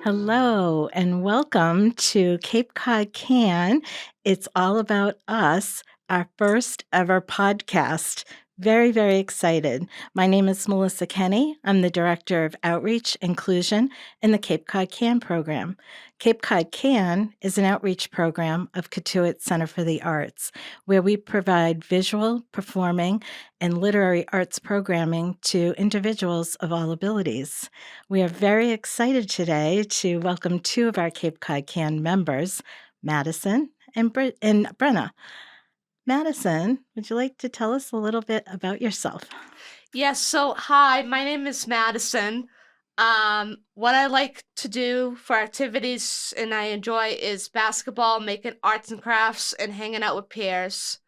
Hello and welcome to CapeCodCAN. It's all about us, our first ever podcast. Very, very excited. My name is Melissa Kenny. I'm the Director of Outreach Inclusion in the CapeCodCAN program. CapeCodCAN is an outreach program of Cotuit Center for the Arts, where we provide visual, performing, and literary arts programming to individuals of all abilities. We are very excited today to welcome two of our Cape Cod CAN members, Madison and Brenna. Madison, would you like to tell us a little bit about yourself? Yes, so hi, my name is Madison. What I like to do for activities and I enjoy is basketball, making arts and crafts, and hanging out with peers.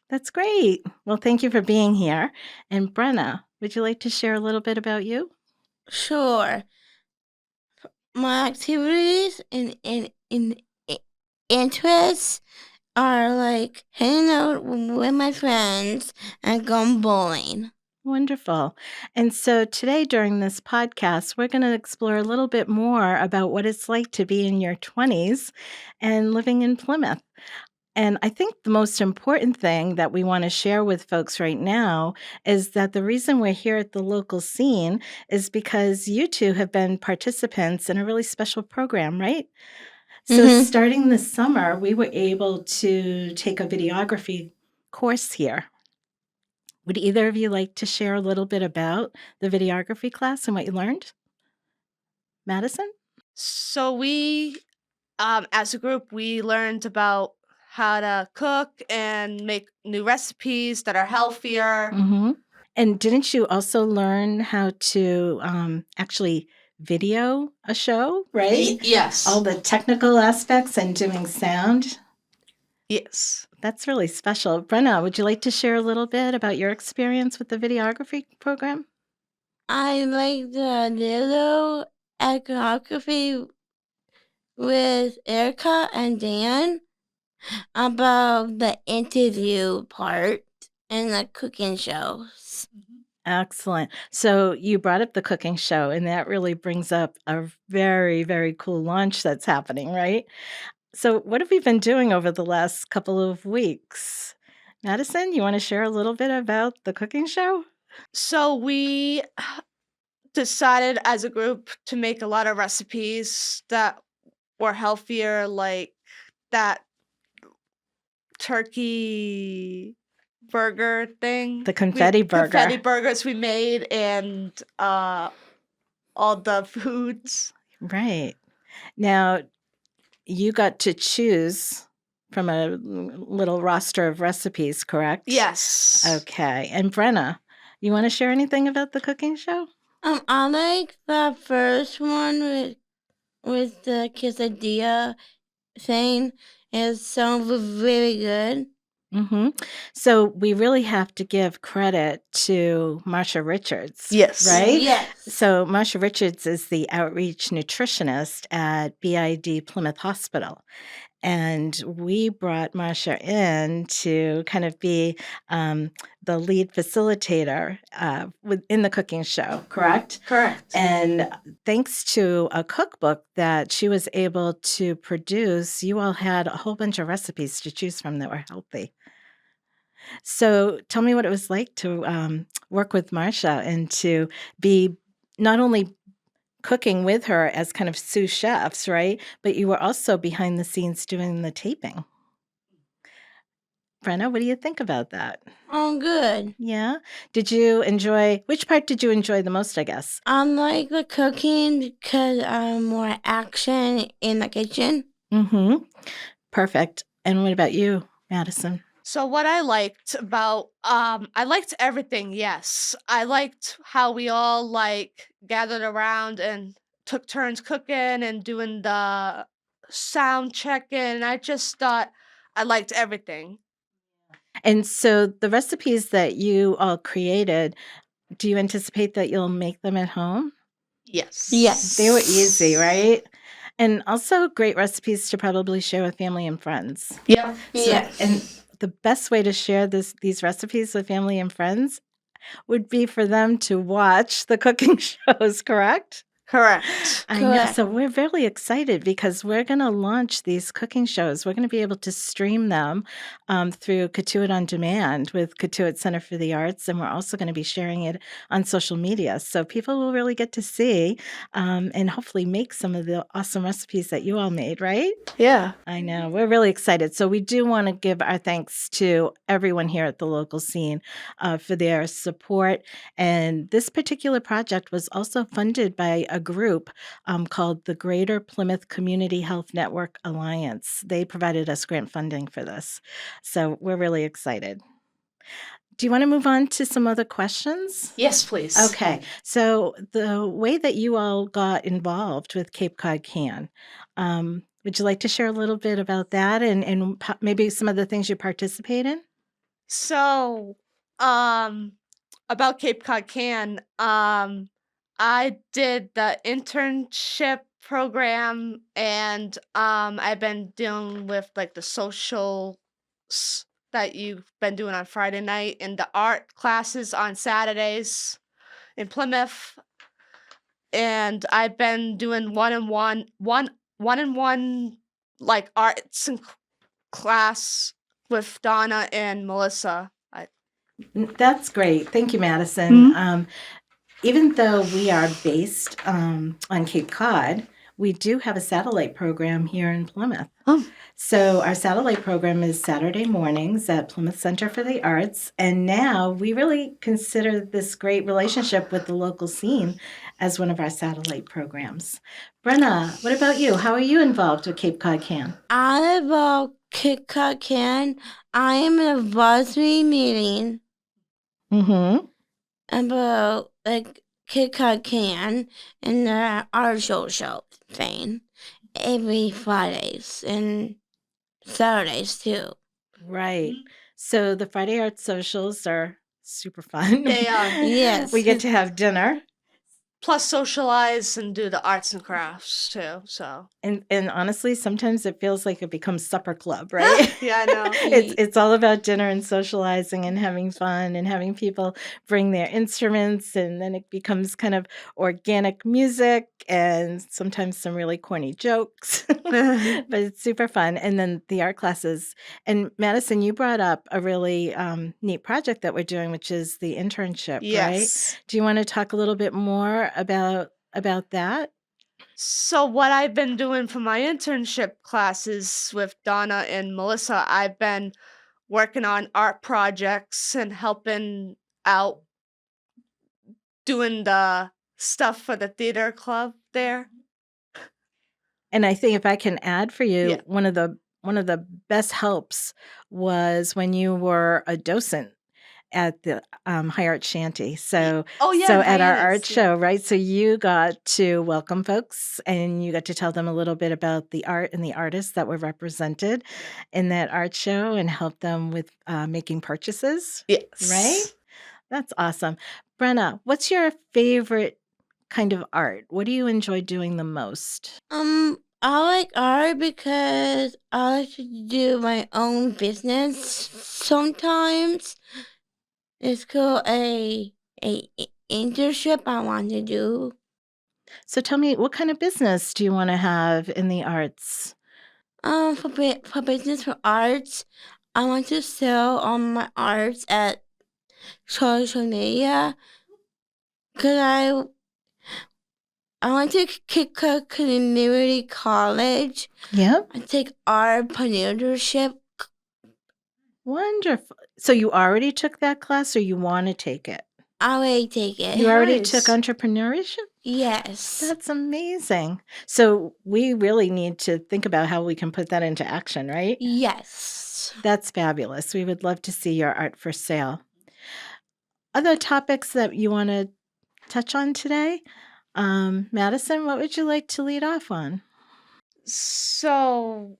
That's great. Well, thank you for being here. And Brenna, would you like to share a little bit about you? Sure. My activities and interests are like hanging out with my friends and going bowling. Wonderful. And so today during this podcast, we're going to explore a little bit more about what it's like to be in your 20s and living in Plymouth. And I think the most important thing that we want to share with folks right now is that the reason we're here at the local scene is because you two have been participants in a really special program, right? So starting this summer, we were able to take a videography course here. Would either of you like to share a little bit about the videography class and what you learned? Madison? So we, as a group, we learned about how to cook and make new recipes that are healthier. Mm-hmm. And didn't you also learn how to actually video a show, right? Yes. All the technical aspects and doing sound. Yes. That's really special. Brenna, would you like to share a little bit about your experience with the videography program? I like the little iconography with Erica and Dan about the interview part and the cooking shows. Excellent. So you brought up the cooking show, and that really brings up a very, very cool launch that's happening, right? So what have we been doing over the last couple of weeks? Madison, you want to share a little bit about the cooking show? So we decided as a group to make a lot of recipes that were healthier, like that turkey burger thing. The confetti burger. Confetti burgers we made and all the foods. Right. Now, you got to choose from a little roster of recipes, correct? Yes. Okay. And Brenna, you want to share anything about the cooking show? I like the first one with the quesadilla thing. It sounds very good. Mm-hmm. So we really have to give credit to Marsha Richards. Yes. Right? Yes. So Marsha Richards is the outreach nutritionist at BID Plymouth Hospital. And we brought Marsha in to kind of be the lead facilitator in the cooking show, correct? Correct. And thanks to a cookbook that she was able to produce, you all had a whole bunch of recipes to choose from that were healthy. So tell me what it was like to work with Marsha and to be not only cooking with her as kind of sous chefs, right? But you were also behind the scenes doing the taping. Brenna, what do you think about that? Oh, good. Yeah? Which part did you enjoy the most, I guess? I like the cooking because more action in the kitchen. Mm-hmm. Perfect. And what about you, Madison? So what I liked about I liked everything, yes. I liked how we all gathered around and took turns cooking and doing the sound checking. I just thought I liked everything. And so the recipes that you all created, do you anticipate that you'll make them at home? Yes. Yes. They were easy, right? And also great recipes to probably share with family and friends. Yep. Yes. And the best way to share these recipes with family and friends would be for them to watch the cooking shows, correct? Correct. I know. Correct. So we're really excited because we're going to launch these cooking shows. We're going to be able to stream them through Cotuit On Demand with Cotuit Center for the Arts. And we're also going to be sharing it on social media. So people will really get to see and hopefully make some of the awesome recipes that you all made, right? Yeah. I know. We're really excited. So we do want to give our thanks to everyone here at the local scene for their support. And this particular project was also funded by a group called the Greater Plymouth Community Health Network Alliance. They provided us grant funding for this. So we're really excited. Do you want to move on to some other questions? Yes, please. Okay. So the way that you all got involved with CapeCodCAN, would you like to share a little bit about that and maybe some of the things you participate in? So, about CapeCodCAN, I did the internship program, and I've been dealing with like the social that you've been doing on Friday night and the art classes on Saturdays in Plymouth. And I've been doing one-on-one like arts and class with Donna and Melissa. That's great. Thank you, Madison. Mhm. Even though we are based on Cape Cod, we do have a satellite program here in Plymouth. Oh. So our satellite program is Saturday mornings at Plymouth Center for the Arts. And now we really consider this great relationship with the local scene as one of our satellite programs. Brenna, what about you? How are you involved with Cape Cod Can? I about CapeCodCAN. I am in a advisory meeting Mm-hmm. about like CapeCodCAN and the art show thing every Fridays and Saturdays too. Right. So the Friday Art Socials are super fun. They are. Yes. We get to have dinner. Plus socialize and do the arts and crafts too. So And honestly, sometimes it feels like it becomes supper club, right? yeah, I know. It's all about dinner and socializing and having fun and having people bring their instruments, and then it becomes kind of organic music and sometimes some really corny jokes. But it's super fun. And then the art classes. And Madison, you brought up a really neat project that we're doing, which is the internship, right? Yes. Do you want to talk a little bit more about that? So what I've been doing for my internship classes with Donna and Melissa, I've been working on art projects and helping out doing the stuff for the theater club there. And I think if I can add for you, Yeah. one of the best helps was when you were a docent at the High Art Shanty. So Oh yeah, so in at our art Hyannis, yeah. show, right? So you got to welcome folks and you got to tell them a little bit about the art and the artists that were represented in that art show and help them with making purchases, right? Yes. That's awesome. Brenna, what's your favorite kind of art? What do you enjoy doing the most? I like art because I like to do my own business sometimes. It's called a internship I want to do. So tell me, what kind of business do you want to have in the arts? For business for arts, I want to sell all my arts at social media. Cause I went to CapeCod Community College. Yep. I take entrepreneurship. Wonderful. So you already took that class or you want to take it? I already take it. You already took Nice. entrepreneurship? Yes. That's amazing. So we really need to think about how we can put that into action, right? Yes. That's fabulous. We would love to see your art for sale. Other topics that you want to touch on today? Madison, what would you like to lead off on? So,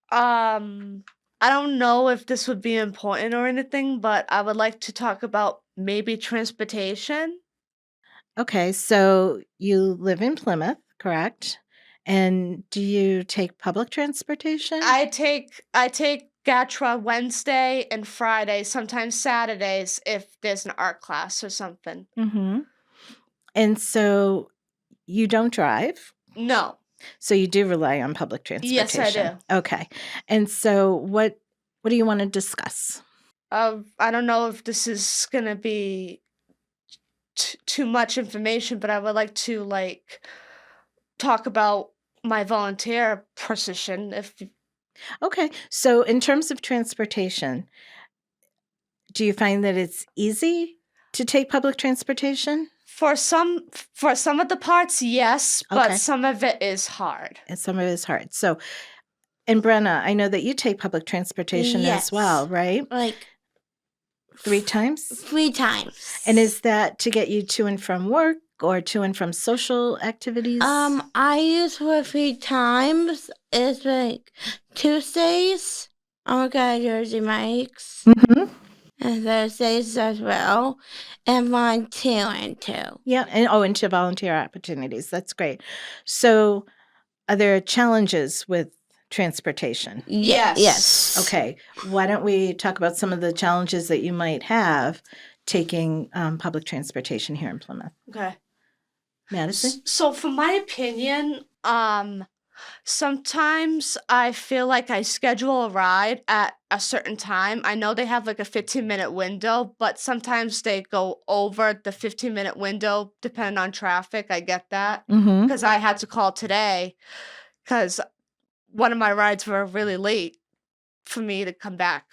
I don't know if this would be important or anything, but I would like to talk about maybe transportation. Okay, so you live in Plymouth, correct? And do you take public transportation? I take Gatra Wednesday and Friday, sometimes Saturdays if there's an art class or something. Mm-hmm. And so you don't drive, No. so you do rely on public Yes, I transportation. do. Okay. And so what do you want to discuss? I don't know if this is gonna be too much information, but I would like to talk about my volunteer position. Okay. So in terms of transportation, do you find that it's easy to take public transportation? For some of the parts, yes, but Okay. some of it is hard. And some of it is hard. So, and Brenna, I know that you take public transportation as well, Yes. right? Like 3 times? 3 times. And is that to get you to and from work or to and from social activities? I use for 3 times. It's like Tuesdays, I work at Jersey Mike's, Mhm. and Thursdays as well, and volunteering too. Yeah, and to volunteer opportunities. That's great. So, are there challenges with transportation? Yes. Yes. Okay. Why don't we talk about some of the challenges that you might have taking public transportation here in Plymouth? Okay. Madison? So, for my opinion, sometimes I feel like I schedule a ride at a certain time. I know they have like a 15-minute window, but sometimes they go over the 15-minute window depending on traffic. I get that Mm-hmm. because I had to call today because one of my rides were really late for me to come back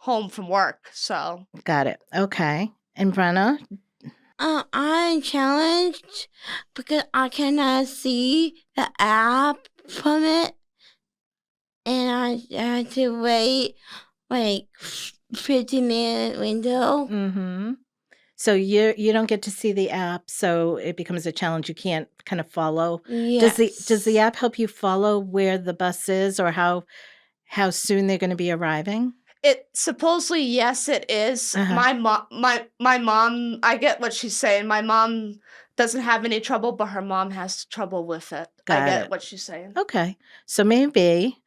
home from work. So, Got it. Okay. And Brenna? I'm challenged because I cannot see the app from it, and I had to wait like 15-minute window. Mm-hmm. So you don't get to see the app, so it becomes a challenge. You can't kind of follow. Yes. Does the app help you follow where the bus is or how soon they're going to be arriving? it supposedly, yes, it is. Uh-huh. My mom, I get what she's saying. My mom doesn't have any trouble, but her mom has trouble with it. I Got get it. what she's saying. Okay. So maybe,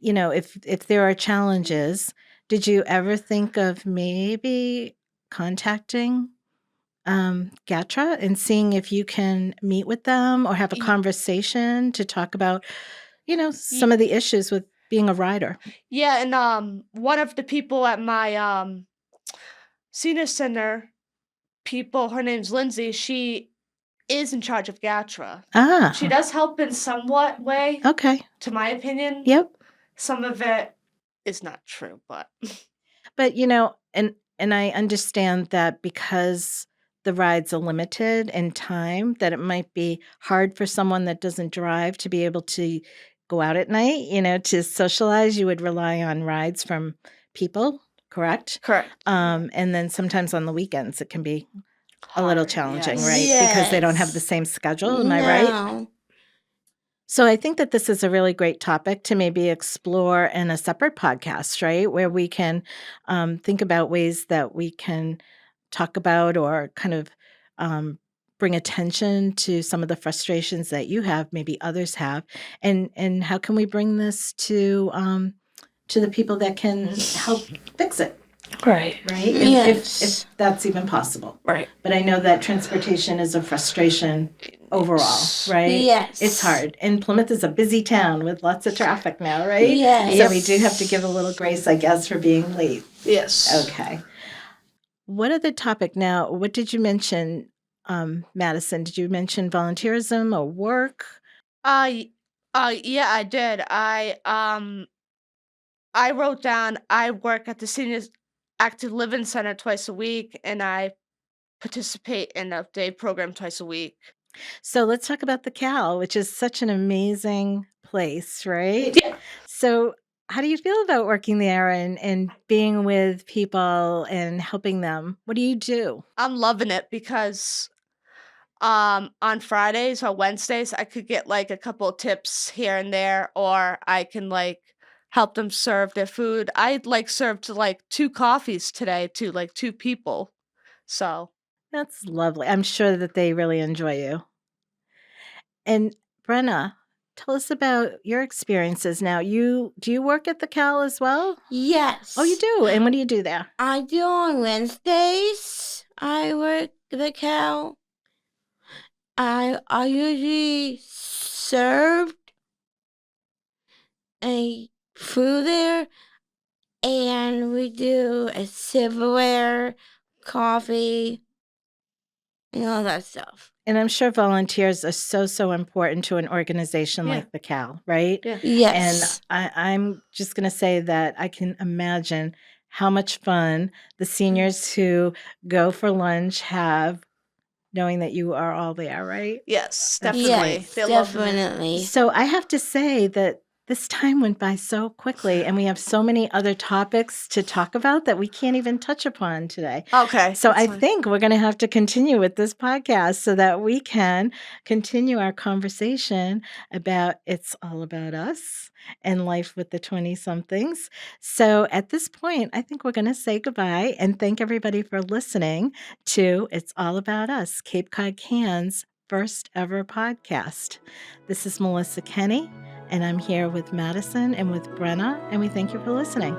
if there are challenges, did you ever think of maybe contacting GATRA and seeing if you can meet with them or have a Ye- conversation to talk about, Ye- some of the issues with being a rider? Yeah, and one of the people at my senior center people, her name's Lindsay. She is in charge of GATRA. She Ah, does help in somewhat way, okay. to my opinion. Yep. Some of it is not true, but But, and I understand that because the rides are limited in time, that it might be hard for someone that doesn't drive to be able to go out at night, to socialize. You would rely on rides from people, correct? correct. And then sometimes on the weekends it can be a little Hard, challenging, yes. right? Because they don't have the Yes. same schedule. Am I right? No. So I think that this is a really great topic to maybe explore in a separate podcast, right? Where we can think about ways that we can talk about or kind of bring attention to some of the frustrations that you have, maybe others have, and how can we bring this to the people that can help fix it, Right. right? Yes. If that's even possible. Right. But I know that transportation is a frustration overall, right? Yes. It's hard. And Plymouth is a busy town with lots of traffic now, right? Yes. So we do have to give a little grace, I guess, for being late. Yes. Okay. What other topic now? What did you mention, Madison? Did you mention volunteerism or work? Yeah, I did. I wrote down I work at the Senior Active Living Center twice a week, and I participate in a day program twice a week. So let's talk about the Cal, which is such an amazing place, right? Yeah. So how do you feel about working there and being with people and helping them? What do you do? I'm loving it because on Fridays or Wednesdays I could get like a couple of tips here and there, or I can help them serve their food. I served 2 coffees today to 2 people. So That's lovely. I'm sure that they really enjoy you. And Brenna, tell us about your experiences now. Do you work at the Cal as well? Yes. Oh, you do? And what do you do there? I do on Wednesdays. I work the cow. I usually served a food there, and we do a silverware, coffee, and all that stuff. And I'm sure volunteers are so important to an organization Yeah. like the Cal, right? Yeah. Yes. And I'm just going to say that I can imagine how much fun the seniors who go for lunch have knowing that you are all there, right? Yes, That's definitely. Yes, They're loving it. definitely. So I have to say that this time went by so quickly, and we have so many other topics to talk about that we can't even touch upon today. Okay. So that's I fine. think we're going to have to continue with this podcast so that we can continue our conversation about It's All About Us and life with the 20-somethings. So at this point, I think we're going to say goodbye and thank everybody for listening to It's All About Us, Cape Cod Can's first ever podcast. This is Melissa Kenny, and I'm here with Madison and with Brenna, and we thank you for listening.